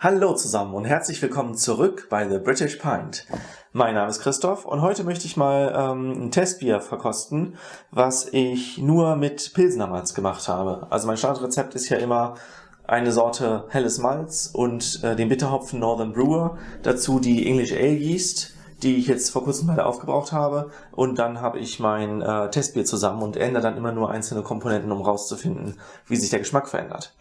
Hallo zusammen und herzlich willkommen zurück bei The British Pint. Mein Name ist Christoph und heute möchte ich mal ein Testbier verkosten, was ich nur mit Pilsner Malz gemacht habe. Also mein Standardrezept ist ja immer eine Sorte helles Malz und den Bitterhopfen Northern Brewer, dazu die English Ale Yeast, die ich jetzt vor kurzem mal aufgebraucht habe, und dann habe ich mein Testbier zusammen und ändere dann immer nur einzelne Komponenten, um rauszufinden, wie sich der Geschmack verändert.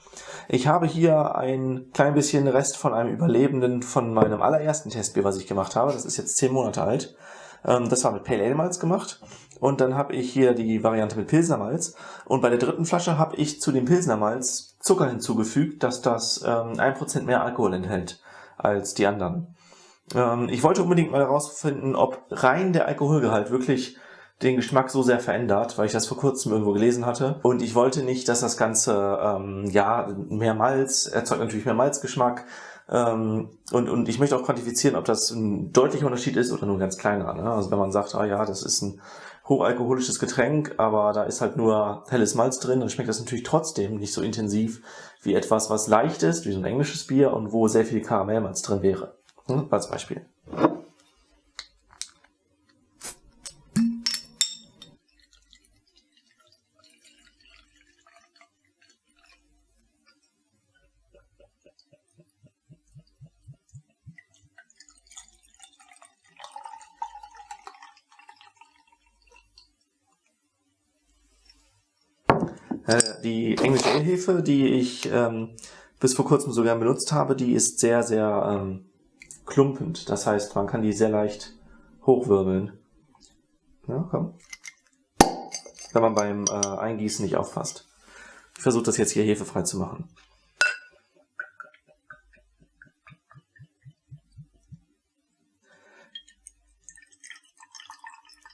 Ich habe hier ein klein bisschen Rest von einem Überlebenden von meinem allerersten Testbier, was ich gemacht habe. Das ist jetzt 10 Monate alt. Das war mit Pale Ale Malz gemacht. Und dann habe ich hier die Variante mit Pilsner Malz. Und bei der dritten Flasche habe ich zu dem Pilsner Malz Zucker hinzugefügt, dass das 1% mehr Alkohol enthält als die anderen. Ich wollte unbedingt mal herausfinden, ob rein der Alkoholgehalt wirklich den Geschmack so sehr verändert, weil ich das vor kurzem irgendwo gelesen hatte. Und ich wollte nicht, dass das Ganze, mehr Malz, erzeugt natürlich mehr Malzgeschmack. Und ich möchte auch quantifizieren, ob das ein deutlicher Unterschied ist oder nur ein ganz kleiner. Ne? Also wenn man sagt, das ist ein hochalkoholisches Getränk, aber da ist halt nur helles Malz drin, dann schmeckt das natürlich trotzdem nicht so intensiv wie etwas, was leicht ist, wie so ein englisches Bier und wo sehr viel Karamellmalz drin wäre. Als Beispiel. Die englische Ale-Hefe, die ich bis vor kurzem sogar benutzt habe, die ist sehr, sehr klumpend. Das heißt, man kann die sehr leicht hochwirbeln. Ja, komm. Wenn man beim Eingießen nicht aufpasst. Ich versuche das jetzt hier hefefrei zu machen.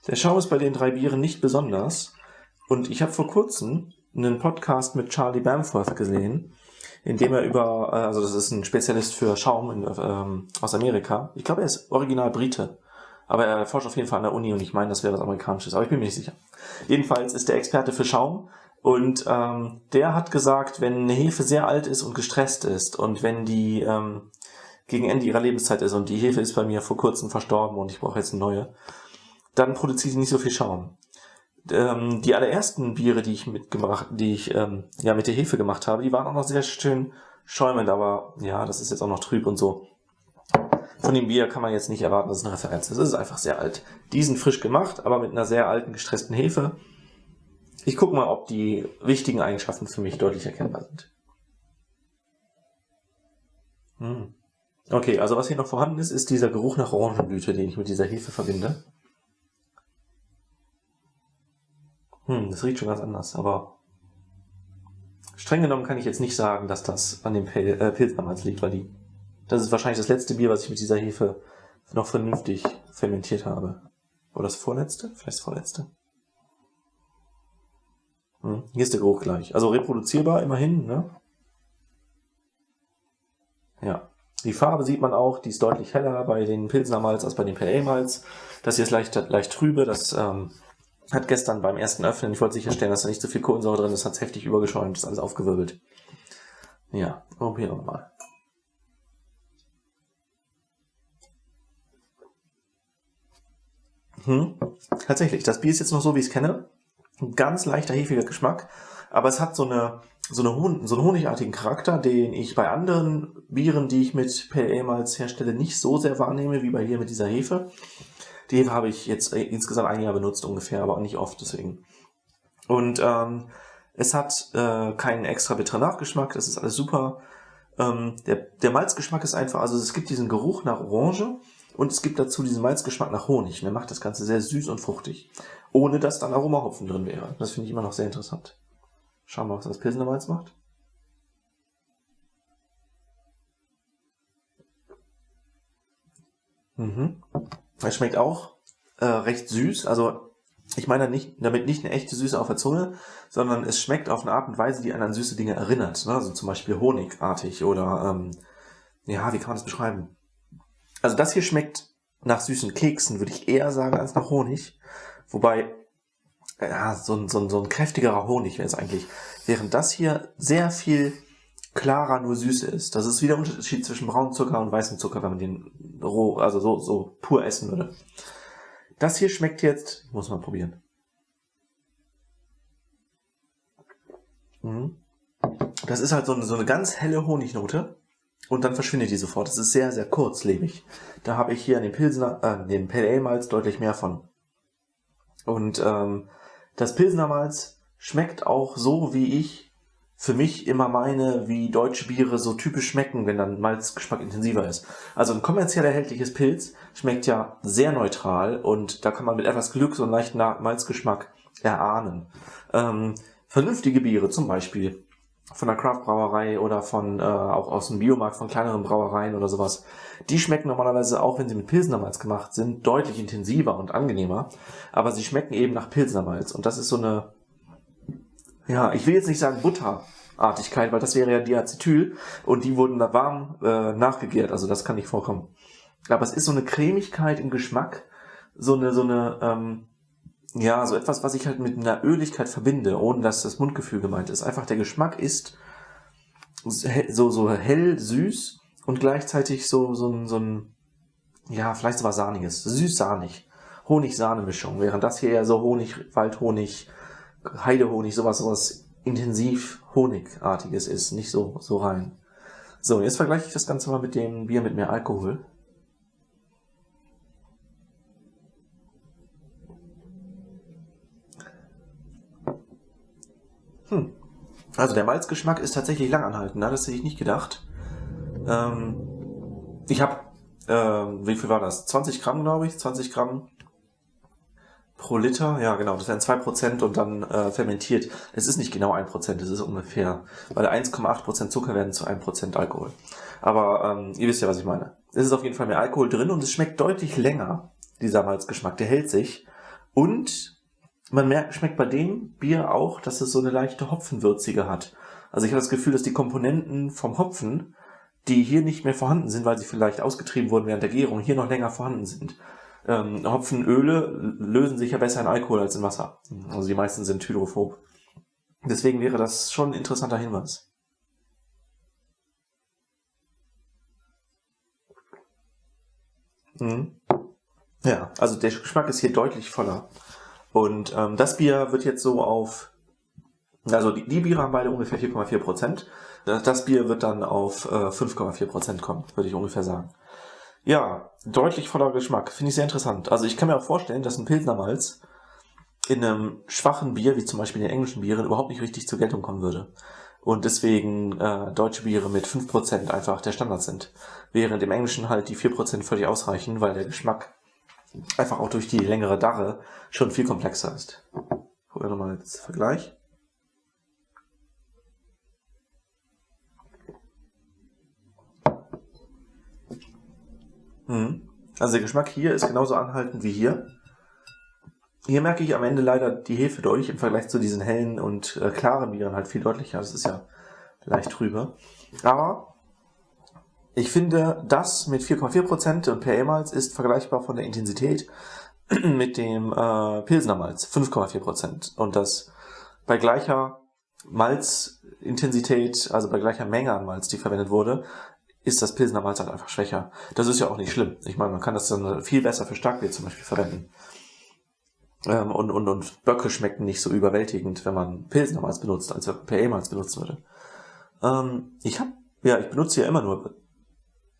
Der Schaum ist bei den 3 Bieren nicht besonders. Und ich habe vor kurzem einen Podcast mit Charlie Bamforth gesehen, in dem er das ist ein Spezialist für Schaum aus Amerika. Ich glaube, er ist original Brite. Aber er forscht auf jeden Fall an der Uni und ich meine, das wäre was Amerikanisches. Aber ich bin mir nicht sicher. Jedenfalls ist der Experte für Schaum und der hat gesagt, wenn eine Hefe sehr alt ist und gestresst ist und wenn die gegen Ende ihrer Lebenszeit ist und die Hefe ist bei mir vor kurzem verstorben und ich brauche jetzt eine neue, dann produziert sie nicht so viel Schaum. Die allerersten Biere, die ich mit der Hefe gemacht habe, die waren auch noch sehr schön schäumend, aber ja, das ist jetzt auch noch trüb und so. Von dem Bier kann man jetzt nicht erwarten, dass es eine Referenz ist. Es ist einfach sehr alt. Die sind frisch gemacht, aber mit einer sehr alten, gestressten Hefe. Ich gucke mal, ob die wichtigen Eigenschaften für mich deutlich erkennbar sind. Okay, also was hier noch vorhanden ist, ist dieser Geruch nach Orangenblüte, den ich mit dieser Hefe verbinde. Das riecht schon ganz anders, aber streng genommen kann ich jetzt nicht sagen, dass das an dem Pilsner Malz liegt, weil das ist wahrscheinlich das letzte Bier, was ich mit dieser Hefe noch vernünftig fermentiert habe. Oder das vorletzte? Vielleicht das vorletzte. Hier ist der Geruch gleich. Also reproduzierbar immerhin, ne? Ja. Die Farbe sieht man auch, die ist deutlich heller bei den Pilsner Malz als bei den Pale Ale Malz. Das hier ist leicht trübe, das hat gestern beim ersten Öffnen, ich wollte sicherstellen, dass da nicht so viel Kohlensäure drin ist, hat es heftig übergeschäumt, ist alles aufgewirbelt. Ja, probieren wir mal. Tatsächlich, das Bier ist jetzt noch so, wie ich es kenne. Ein ganz leichter, hefiger Geschmack, aber es hat so einen honigartigen Charakter, den ich bei anderen Bieren, die ich mit Pale Ale Malz herstelle, nicht so sehr wahrnehme, wie bei hier mit dieser Hefe. Die Hefe habe ich jetzt insgesamt 1 Jahr benutzt ungefähr, aber auch nicht oft deswegen. Und es hat keinen extra bitteren Nachgeschmack, das ist alles super. Der Malzgeschmack ist einfach, also es gibt diesen Geruch nach Orange und es gibt dazu diesen Malzgeschmack nach Honig. Der macht das Ganze sehr süß und fruchtig, ohne dass dann Aromahopfen drin wäre. Das finde ich immer noch sehr interessant. Schauen wir mal, was das Pilsner Malz macht. Es schmeckt auch recht süß, also ich meine damit nicht eine echte Süße auf der Zunge, sondern es schmeckt auf eine Art und Weise, die einen an süße Dinge erinnert. Ne? Also zum Beispiel honigartig oder, wie kann man das beschreiben? Also das hier schmeckt nach süßen Keksen, würde ich eher sagen, als nach Honig. Wobei, so ein kräftigerer Honig wäre es eigentlich. Während das hier sehr viel klarer nur Süße ist. Das ist wieder der Unterschied zwischen braunem Zucker und weißem Zucker, wenn man den roh, also so pur essen würde. Das hier schmeckt jetzt, ich muss mal probieren. Das ist halt so eine ganz helle Honignote und dann verschwindet die sofort. Das ist sehr, sehr kurzlebig. Da habe ich hier an den Pale Ale Malz deutlich mehr von. Und das Pilsner Malz schmeckt auch so, wie ich für mich immer meine, wie deutsche Biere so typisch schmecken, wenn dann Malzgeschmack intensiver ist. Also ein kommerziell erhältliches Pilz schmeckt ja sehr neutral und da kann man mit etwas Glück so einen leichten Malzgeschmack erahnen. Vernünftige Biere, zum Beispiel von der Craft-Brauerei oder von auch aus dem Biomarkt von kleineren Brauereien oder sowas, die schmecken normalerweise, auch wenn sie mit Pilsner Malz gemacht sind, deutlich intensiver und angenehmer, aber sie schmecken eben nach Pilsner Malz und das ist so eine, ja, ich will jetzt nicht sagen Butterartigkeit, weil das wäre ja Diacetyl und die wurden da warm nachgegärt, also das kann nicht vorkommen. Aber es ist so eine Cremigkeit im Geschmack, so etwas, was ich halt mit einer Öligkeit verbinde, ohne dass das Mundgefühl gemeint ist. Einfach der Geschmack ist so hell, süß und gleichzeitig so ein, ja, vielleicht sowas Sahniges. Süß-sahnig. Honig-Sahne-Mischung. Während das hier ja so Honig, Waldhonig, Heidehonig, sowas intensiv Honigartiges ist. Nicht so rein. So, jetzt vergleiche ich das Ganze mal mit dem Bier mit mehr Alkohol. Also der Malzgeschmack ist tatsächlich langanhaltend, das hätte ich nicht gedacht. Ich habe, wie viel war das? 20 Gramm, glaube ich, 20 Gramm pro Liter. Ja, genau, das wären 2% und dann fermentiert. Es ist nicht genau 1%, es ist ungefähr, weil 1,8% Zucker werden zu 1% Alkohol. Aber ihr wisst ja, was ich meine. Es ist auf jeden Fall mehr Alkohol drin und es schmeckt deutlich länger, dieser Malzgeschmack, der hält sich. Und man schmeckt bei dem Bier auch, dass es so eine leichte Hopfenwürzige hat. Also ich habe das Gefühl, dass die Komponenten vom Hopfen, die hier nicht mehr vorhanden sind, weil sie vielleicht ausgetrieben wurden während der Gärung, hier noch länger vorhanden sind. Hopfenöle lösen sich ja besser in Alkohol als in Wasser. Also die meisten sind hydrophob. Deswegen wäre das schon ein interessanter Hinweis. Ja, also der Geschmack ist hier deutlich voller. Und das Bier wird jetzt so auf, also die Biere haben beide ungefähr 4,4%. Das Bier wird dann auf 5,4% kommen, würde ich ungefähr sagen. Ja, deutlich voller Geschmack. Finde ich sehr interessant. Also ich kann mir auch vorstellen, dass ein Pilsner Malz in einem schwachen Bier, wie zum Beispiel in den englischen Bieren, überhaupt nicht richtig zur Geltung kommen würde. Und deswegen deutsche Biere mit 5% einfach der Standard sind. Während im Englischen halt die 4% völlig ausreichen, weil der Geschmack einfach auch durch die längere Darre schon viel komplexer ist. Gucken wir nochmal jetzt Vergleich. Also der Geschmack hier ist genauso anhaltend wie hier. Hier merke ich am Ende leider die Hefe durch, im Vergleich zu diesen hellen und klaren Bieren halt viel deutlicher. Das ist ja leicht trüber. Aber ich finde, das mit 4,4% und Pale Malz ist vergleichbar von der Intensität mit dem Pilsner Malz, 5,4%. Und das bei gleicher Malzintensität, also bei gleicher Menge an Malz, die verwendet wurde, ist das Pilsner Malz halt einfach schwächer. Das ist ja auch nicht schlimm. Ich meine, man kann das dann viel besser für Starkbier zum Beispiel verwenden. Und Böcke schmecken nicht so überwältigend, wenn man Pilsner Malz benutzt, als wenn Pale Malz benutzt würde. Ich benutze ja immer nur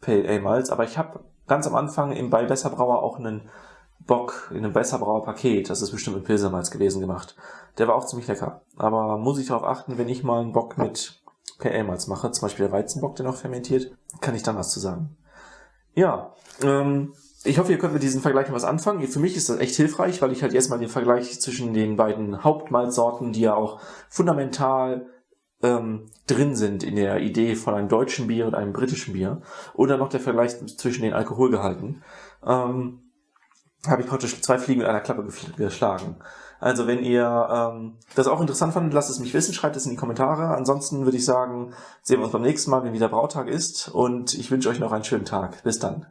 Pale Ale Malz, aber ich habe ganz am Anfang bei Besserbrauer auch einen Bock in einem Besserbrauer Paket, das ist bestimmt mit Pilsner Malz gewesen, gemacht. Der war auch ziemlich lecker. Aber muss ich darauf achten, wenn ich mal einen Bock mit Pale Ale Malz mache, zum Beispiel der Weizenbock, der noch fermentiert, kann ich dann was zu sagen. Ja, ich hoffe, ihr könnt mit diesen Vergleichen was anfangen. Für mich ist das echt hilfreich, weil ich halt erstmal den Vergleich zwischen den beiden Hauptmalzsorten, die ja auch fundamental drin sind in der Idee von einem deutschen Bier und einem britischen Bier, oder noch der Vergleich zwischen den Alkoholgehalten, habe ich praktisch 2 Fliegen mit einer Klappe geschlagen. Also wenn ihr das auch interessant fandet, lasst es mich wissen, schreibt es in die Kommentare. Ansonsten würde ich sagen, sehen wir uns beim nächsten Mal, wenn wieder Brautag ist, und ich wünsche euch noch einen schönen Tag. Bis dann.